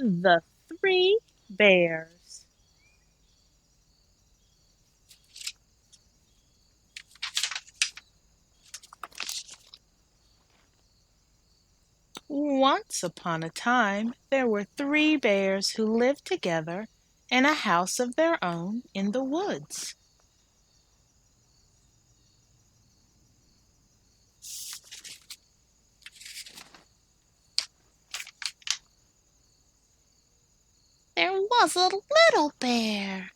The Three Bears. Once upon a time, there were three bears who lived together in a house of their own in the woods. There was a little bear.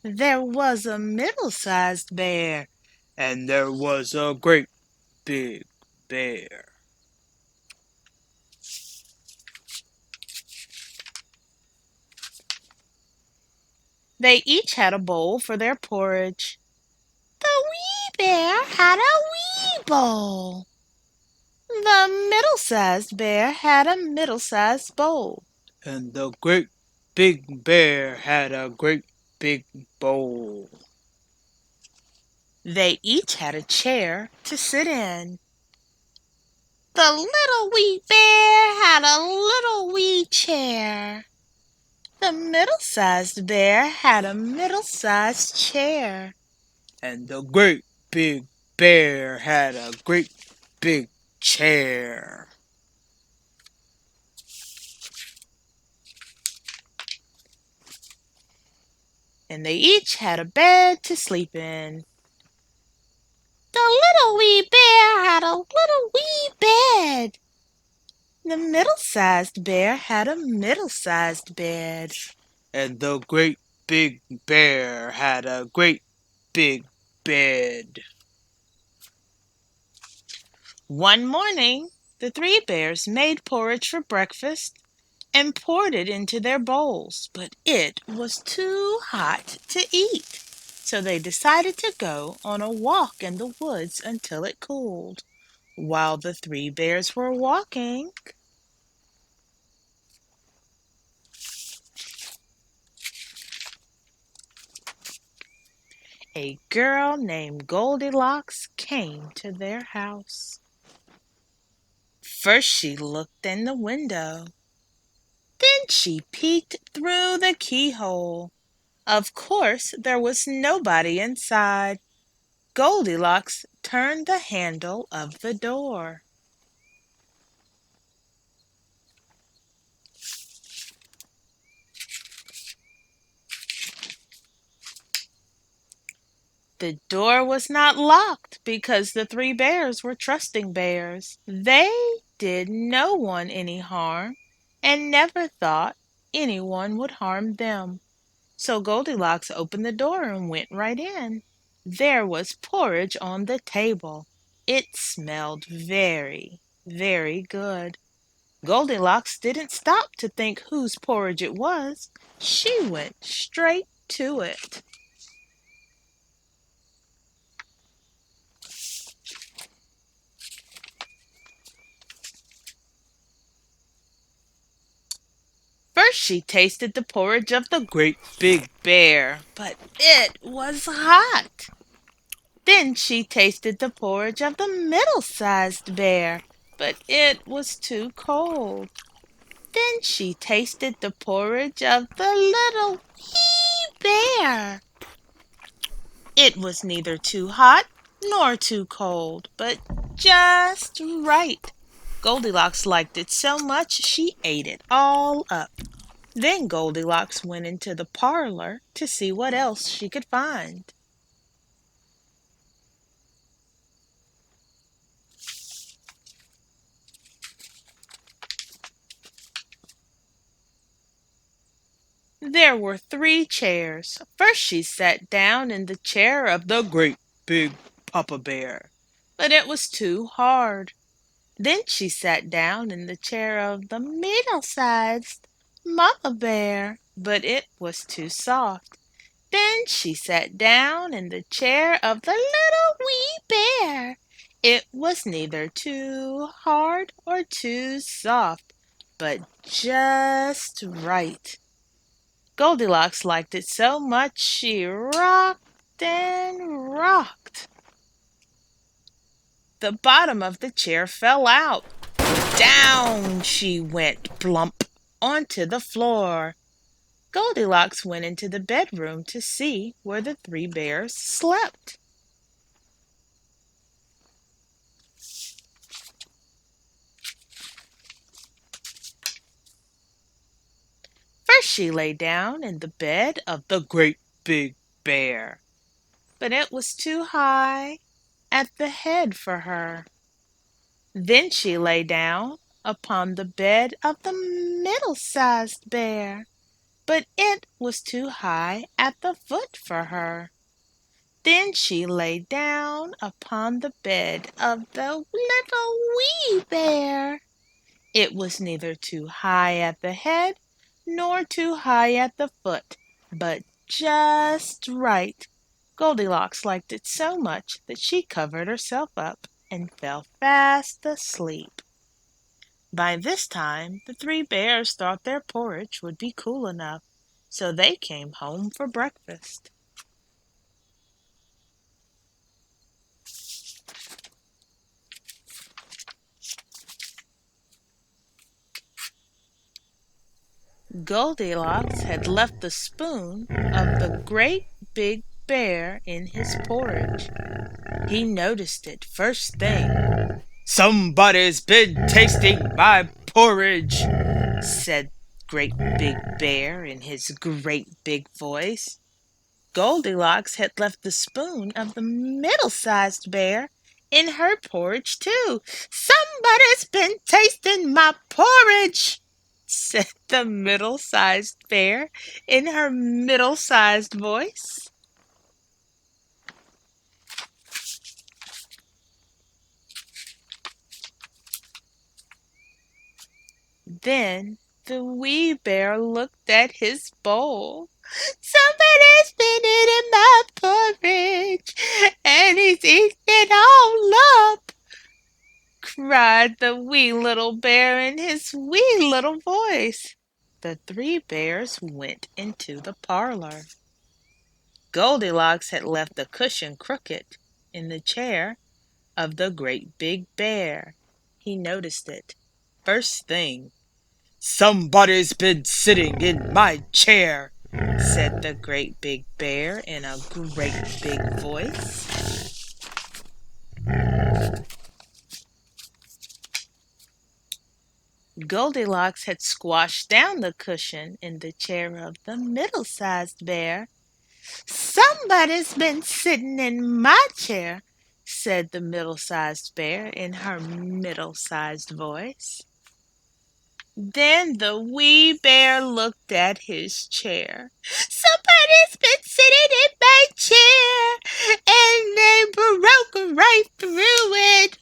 There was a middle-sized bear. And there was a great big bear. They each had a bowl for their porridge. The wee bear had a wee bowl. The middle-sized bear had a middle-sized bowl. And the great big bear had a great big bowl. They each had a chair to sit in. The little wee bear had a little wee chair. The middle-sized bear had a middle-sized chair. And the great big bear had a great big chair. And they each had a bed to sleep in. The little wee bear had a little wee bed. The middle-sized bear had a middle-sized bed. And the great big bear had a great big bed. One morning, the three bears made porridge for breakfast and poured it into their bowls, but it was too hot to eat. So they decided to go on a walk in the woods until it cooled. While the three bears were walking, a girl named Goldilocks came to their house. First she looked in the window. Then she peeked through the keyhole. Of course, there was nobody inside. Goldilocks turned the handle of the door. The door was not locked because the three bears were trusting bears. They did no one any harm and never thought anyone would harm them. So Goldilocks opened the door and went right in. There was porridge on the table. It smelled very, very good. Goldilocks didn't stop to think whose porridge it was. She went straight to it. First she tasted the porridge of the great big bear, but it was hot. Then she tasted the porridge of the middle-sized bear, but it was too cold. Then she tasted the porridge of the little wee bear. It was neither too hot nor too cold, but just right. Goldilocks liked it so much she ate it all up. Then Goldilocks went into the parlor to see what else she could find. There were three chairs. First she sat down in the chair of the great Big Papa Bear. but it was too hard. Then she sat down in the chair of the middle-sized Mama Bear, but it was too soft. Then she sat down in the chair of the little wee bear. It was neither too hard or too soft, but just right. Goldilocks liked it so much she rocked and rocked. The bottom of the chair fell out. Down she went plump. onto the floor. Goldilocks went into the bedroom to see where the three bears slept. First she lay down in the bed of the great big bear, but it was too high at the head for her. Then she lay down upon the bed of the middle-sized bear, but it was too high at the foot for her. Then she lay down upon the bed of the little wee bear. It was neither too high at the head nor too high at the foot, but just right. Goldilocks liked it so much that she covered herself up and fell fast asleep. By this time the three bears thought their porridge would be cool enough, so they came home for breakfast. Goldilocks had left the spoon of the great big bear in his porridge. He noticed it first thing. Somebody's been tasting my porridge, Said Great Big Bear in his great big voice. Goldilocks had left the spoon of the middle-sized bear in her porridge too. Somebody's been tasting my porridge, said the middle-sized bear in her middle-sized voice. Then the wee bear looked at his bowl. Somebody's been eating my porridge, and he's eating it all up, cried the wee little bear in his wee little voice. The three bears went into the parlor. Goldilocks had left the cushion crooked in the chair of the great big bear. He noticed it first thing. somebody's been sitting in my chair, Said the great big bear in a great big voice. Goldilocks had squashed down the cushion in the chair of the middle-sized bear. Somebody's been sitting in my chair, said the middle-sized bear in her middle-sized voice. Then the wee bear looked at his chair. Somebody's been sitting in my chair, and they broke right through it.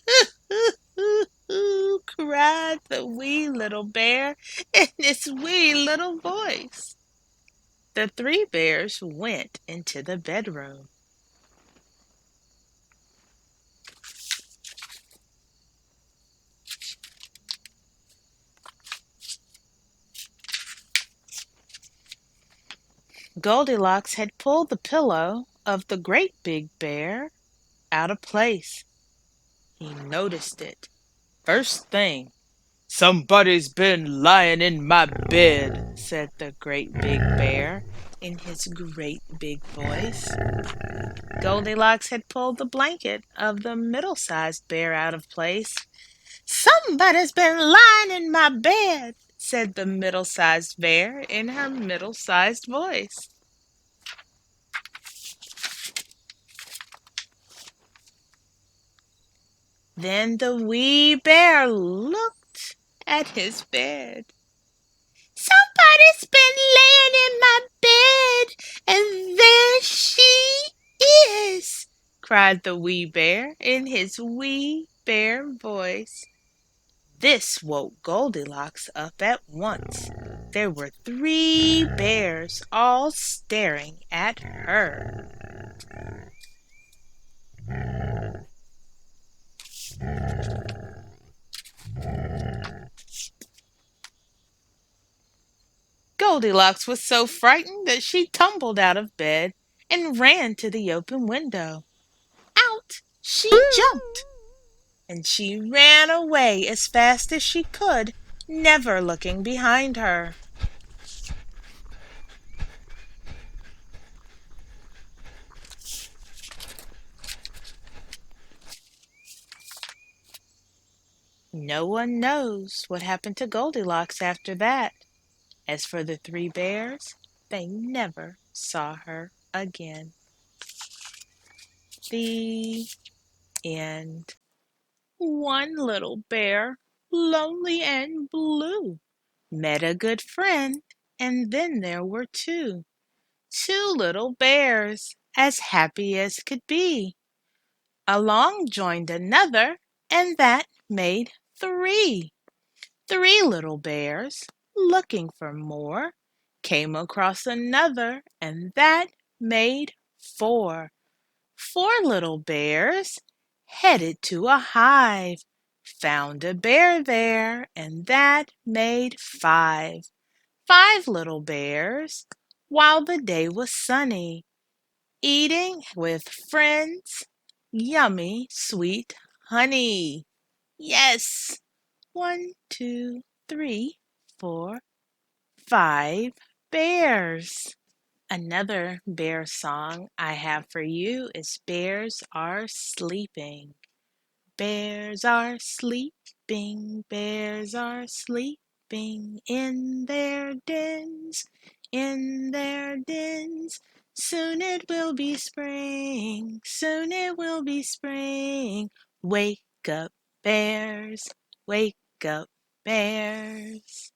Cried the wee little bear in his wee little voice. The three bears went into the bedroom. Goldilocks had pulled the pillow of the great big bear out of place. He noticed it first thing. somebody's been lying in my bed, Said the great big bear in his great big voice. Goldilocks had pulled the blanket of the middle-sized bear out of place. Somebody's been lying in my bed, said the middle-sized bear in her middle-sized voice. Then the wee bear looked at his bed. Somebody's been laying in my bed, and there she is, cried the wee bear in his wee bear voice. This woke Goldilocks up at once. There were three bears all staring at her. Goldilocks was so frightened that she tumbled out of bed and ran to the open window. Out she jumped, and she ran away as fast as she could never looking behind her. No one knows what happened to Goldilocks after that. As for the three bears, they never saw her again. The end. One little bear, lonely and blue, met a good friend, and then there were two. Two little bears, as happy as could be. Along joined another, and that made three. Three little bears, looking for more, came across another, and that made four. Four little bears headed to a hive, found a bear there, and that made five. Five little bears, while the day was sunny, eating with friends yummy sweet honey. Yes, one, two, three, four, five bears. Another bear song I have for you is Bears Are Sleeping. Bears are sleeping, bears are sleeping in their dens, in their dens. Soon it will be spring, soon it will be spring. Wake up, bears, wake up, bears.